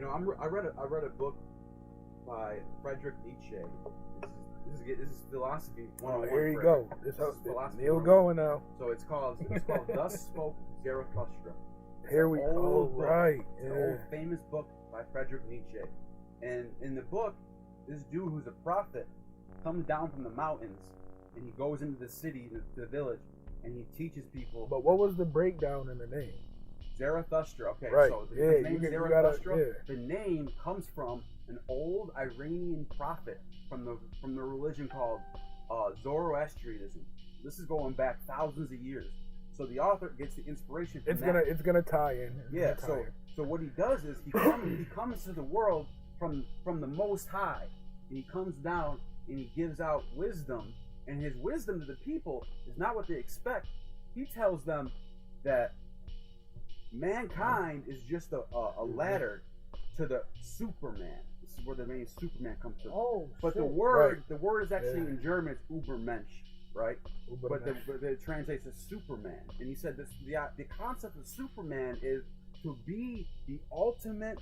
I read a book by Friedrich Nietzsche. This is philosophy. Oh, here you go. This is philosophy. Neil going now. So it's called Thus Spoke Zarathustra. Here we go. Right. It's an old famous book by Friedrich Nietzsche. And in the book, this dude who's a prophet comes down from the mountains and he goes into the city, the village, and he teaches people. But what was the breakdown in the name? Zarathustra. Okay, right. So the name Zarathustra. The name comes from an old Iranian prophet from the religion called Zoroastrianism. This is going back thousands of years. So the author gets the inspiration from that. It's gonna tie in. Yeah. So what he does is he comes to the world from the Most High, and he comes down and he gives out wisdom, and his wisdom to the people is not what they expect. He tells them that mankind is just a ladder to the Superman. This is where the name Superman comes from. Oh, but the word is actually in German it's Übermensch, right? But it translates as Superman. And he said the concept of Superman is to be the ultimate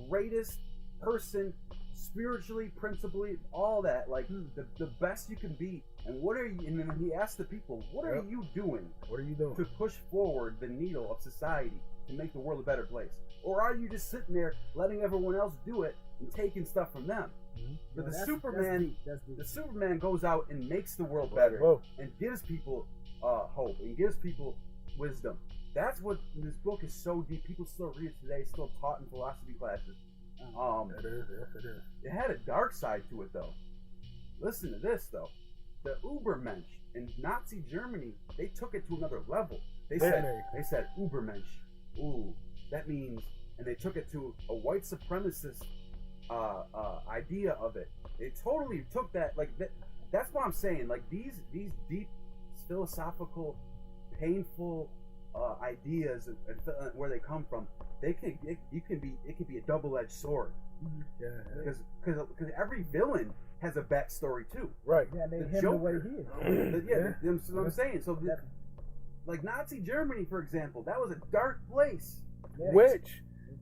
greatest person, spiritually, principally, all that, like the best you can be. And what are you? And then he asked the people, "What are you doing? What are you doing to push forward the needle of society to make the world a better place? Or are you just sitting there letting everyone else do it and taking stuff from them?" Mm-hmm. But the Superman goes out and makes the world better and gives people hope and gives people wisdom. That's what this book is so deep. People still read it today, still taught in philosophy classes. It is. Yes, it is. It had a dark side to it, though. Listen to this, though. The Übermensch in Nazi Germany, they took it to another level. They said Übermensch. Ooh, that means, and they took it to a white supremacist idea of it. They totally took that, like that. That's what I'm saying. Like these deep philosophical, painful ideas and where they come from, it can be a double-edged sword. Yeah. Because every villain has a backstory too. Right. Yeah, they him the way he is. That's what I'm saying. So, like Nazi Germany, for example, that was a dark place. Yeah.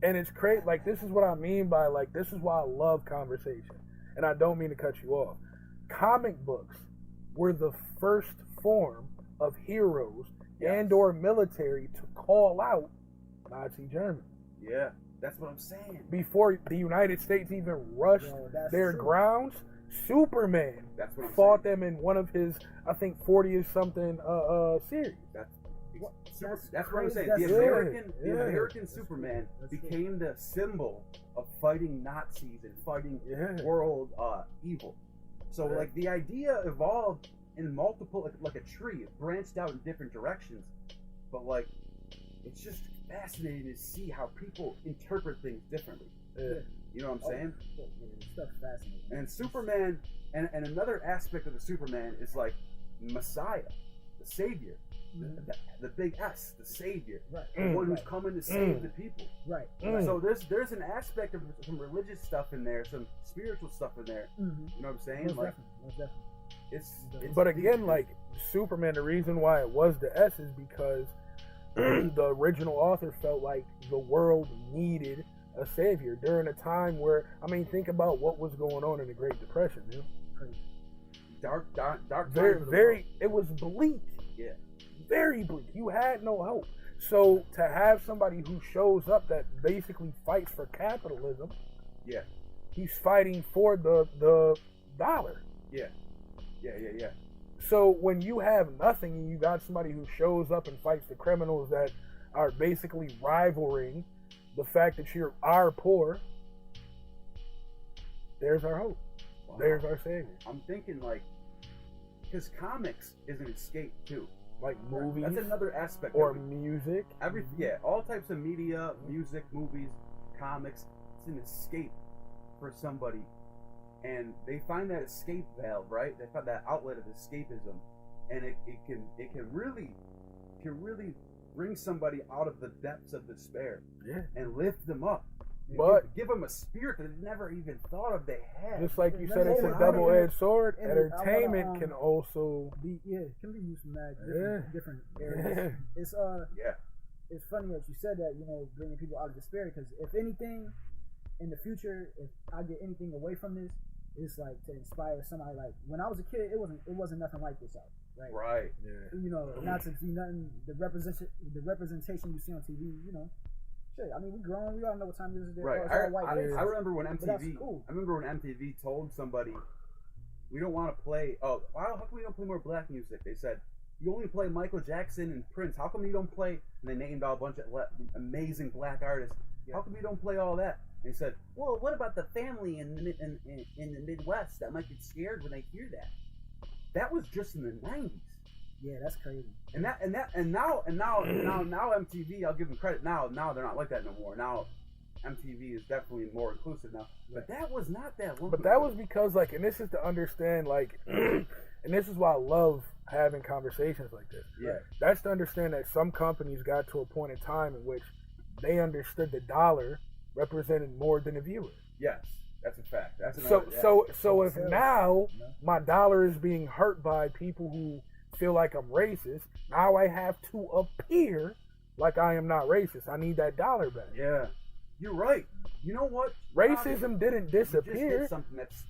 And it's crazy. Like, this is what I mean by, like, this is why I love conversation. And I don't mean to cut you off. Comic books were the first form of heroes and or military to call out Nazi Germany. Yeah, that's what I'm saying. Before the United States even rushed their grounds, Superman fought them in one of his, I think, 40 or something series. That's what I'm saying. The American Superman became the symbol of fighting Nazis and fighting world evil. So like the idea evolved in multiple, like a tree. It branched out in different directions. But like, it's just fascinating to see how people interpret things differently. Yeah. You know what I'm saying? Stuff's fascinating. And Superman, and another aspect of the Superman is like Messiah, the Savior. The big S, the Savior, the one who's coming to save the people. Right. So there's an aspect of some religious stuff in there, some spiritual stuff in there. You know what I'm saying? Most definitely. It's but again, like Superman, the reason why it was the S is because the original author felt like the world needed a savior during a time where, I mean, think about what was going on in the Great Depression. You know? Dark. Very. It was bleak. Yeah. Very bleak. You had no hope. So to have somebody who shows up that basically fights for capitalism, he's fighting for the dollar. Yeah. So when you have nothing and you got somebody who shows up and fights the criminals that are basically rivaling the fact that you are poor, there's our hope. Wow. There's our savior. I'm thinking like, because comics is an escape too. Like movies. That's another aspect. Or music. All types of media, music, movies, comics. It's an escape for somebody. And they find that escape valve, right? They find that outlet of escapism. And it can really bring somebody out of the depths of despair. Yeah. And lift them up. But give them a spirit that they never even thought of they had. Just like you said, it's a double-edged sword. Entertainment can also be it can be used in different areas. It's funny that you said that, bringing people out of despair, because if anything, in the future, if I get anything away from this, it's like to inspire somebody. Like when I was a kid, it wasn't nothing like this out, right? Right. Yeah. You know, not to see nothing. The representation you see on TV, you know. Shit, I mean, we grown. We all know what time it is. Right. It's all white. I remember when But that's MTV. cool. I remember when MTV told somebody, "We don't want to play. Oh, how come we don't play more black music?" They said, "You only play Michael Jackson and Prince. How come you don't play?" And they named out a bunch of amazing black artists. Yeah. How come you don't play all that? And he said, "Well, what about the family in the Midwest that might get scared when they hear that?" That was just in the '90s. Yeah, that's crazy. And now MTV, I'll give them credit. Now they're not like that no more. Now MTV is definitely more inclusive now. But that was not that long. But that was because, like, and this is to understand, like, and this is why I love having conversations like this. Yeah. That's to understand that some companies got to a point in time in which they understood the dollar represented more than the viewer. Yes, that's a fact. That's So if now my dollar is being hurt by people who feel like I'm racist, now I have to appear like I am not racist. I need that dollar back. Yeah, you're right. You know what? Racism didn't disappear.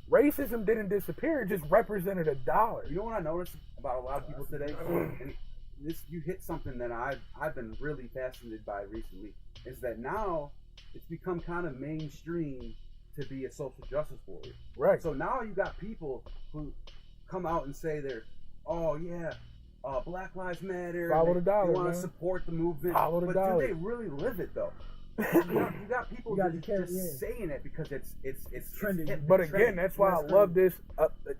Racism didn't disappear. It just represented a dollar. You know what I noticed about a lot of people today? And this, you hit something that I've been really fascinated by recently. Is that now it's become kind of mainstream to be a social justice warrior. Right. So now you got people who come out and say they're, oh yeah, Black Lives Matter. Follow the dollar. They want to support the movement. Follow the dollar. But do they really live it though? You got people just saying it because it's trending. But again, that's why I love this.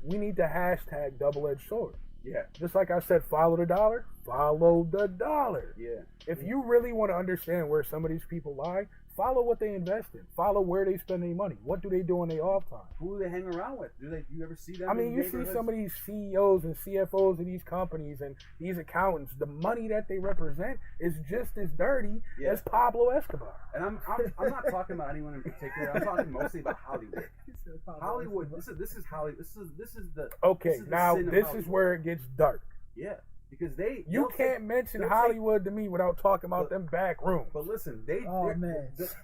We need the hashtag double-edged sword. Yeah. Just like I said, follow the dollar. Follow the dollar. Yeah. If you really want to understand where some of these people lie, follow what they invest in. Follow where they spend their money. What do they do on their off time? Who do they hang around with? Do you ever see them? I mean, you see some of these CEOs and CFOs of these companies and these accountants. The money that they represent is just as dirty as Pablo Escobar. And I'm not talking about anyone in particular. I'm talking mostly about Hollywood. Hollywood. This is Hollywood. This is the. Okay, this is where it gets dark. Yeah. Because you can't mention Hollywood to me without talking about them back rooms. But listen,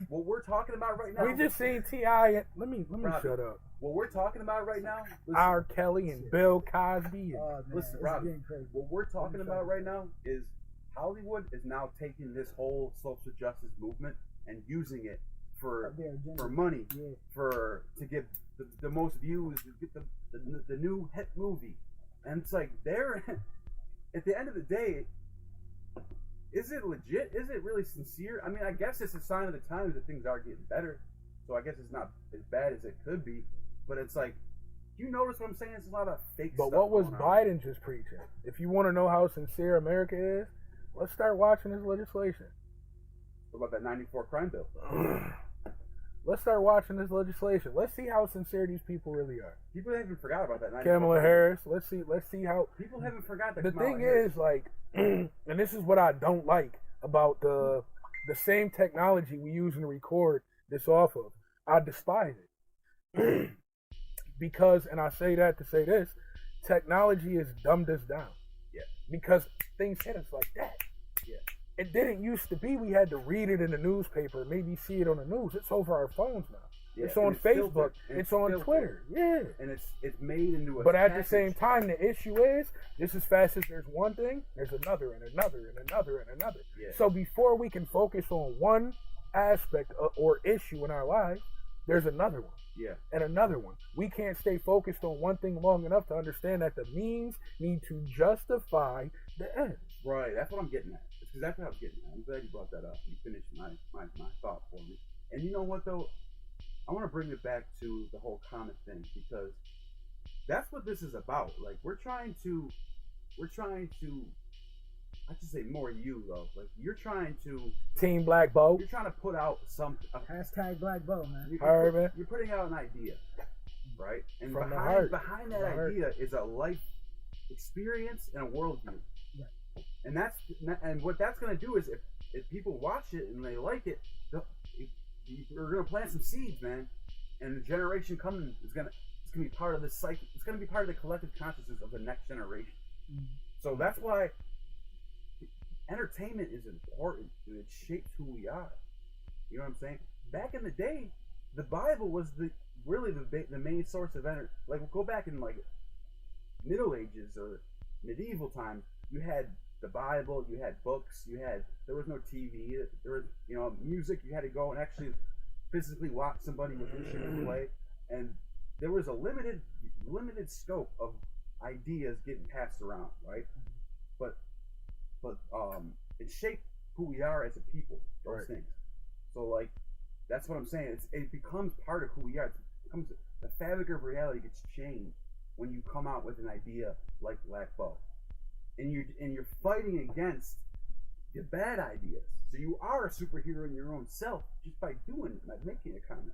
what we're talking about right now. We just seen T.I. Let me shut up. What we're talking about right now. R. Kelly and Bill Cosby. Listen, Robbie. What we're talking about right now is Hollywood is now taking this whole social justice movement and using it for money, to get the most views, to get the new hit movie, and it's like they're. At the end of the day, is it legit? Is it really sincere? I mean, I guess it's a sign of the times that things are getting better. So I guess it's not as bad as it could be. But it's like, you notice what I'm saying? It's a lot of fake stuff. But what was Biden just preaching? If you want to know how sincere America is, let's start watching his legislation. What about that 94 crime bill? Let's start watching this legislation. Let's see how sincere these people really are. People haven't forgot about that. Kamala Harris. Let's see how people haven't forgot that. The thing is, like, and this is what I don't like about the same technology we use to record this off of. I despise it because, and I say that to say this, technology has dumbed us down. Yeah. Because things hit us like that. Yeah. It didn't used to be we had to read it in the newspaper, maybe see it on the news. It's over our phones now. Yeah, it's on Facebook. It's on Twitter. Yeah. And it's made into a But at the same time, the issue is, just as fast as there's one thing, there's another and another and another and another. Yeah. So before we can focus on one aspect or issue in our life, there's another one. Yeah. And another one. We can't stay focused on one thing long enough to understand that the means need to justify the ends. Right. That's what I'm getting at. It's exactly what I was getting at. I'm glad you brought that up. You finished my thought for me. And you know what, though? I want to bring it back to the whole comic thing because that's what this is about. Like, we're trying to, I should say more you, though. Like, you're trying to... Team Black Bow. You're trying to put out hashtag Black Bow, man. You're putting out an idea, right? And behind that idea is a life experience and a worldview. Right. And what that's going to do is if people watch it and they like it, we're going to plant some seeds, man. And the generation coming it's going to be part of this cycle. It's going to be part of the collective consciousness of the next generation. Mm-hmm. So that's why entertainment is important. Dude. It shapes who we are. You know what I'm saying? Back in the day, the Bible was really the main source of energy. Like, go back in like Middle Ages or medieval times, you had the Bible, you had books, there was no TV, there was music. You had to go and actually physically watch somebody with instrument play, and there was a limited scope of ideas getting passed around, right? But it shaped who we are as a people. Those things. So like, that's what I'm saying. It becomes part of who we are. The fabric of reality gets changed when you come out with an idea like Black Bow, and you're fighting against the bad ideas. So you are a superhero in your own self just by making a comment.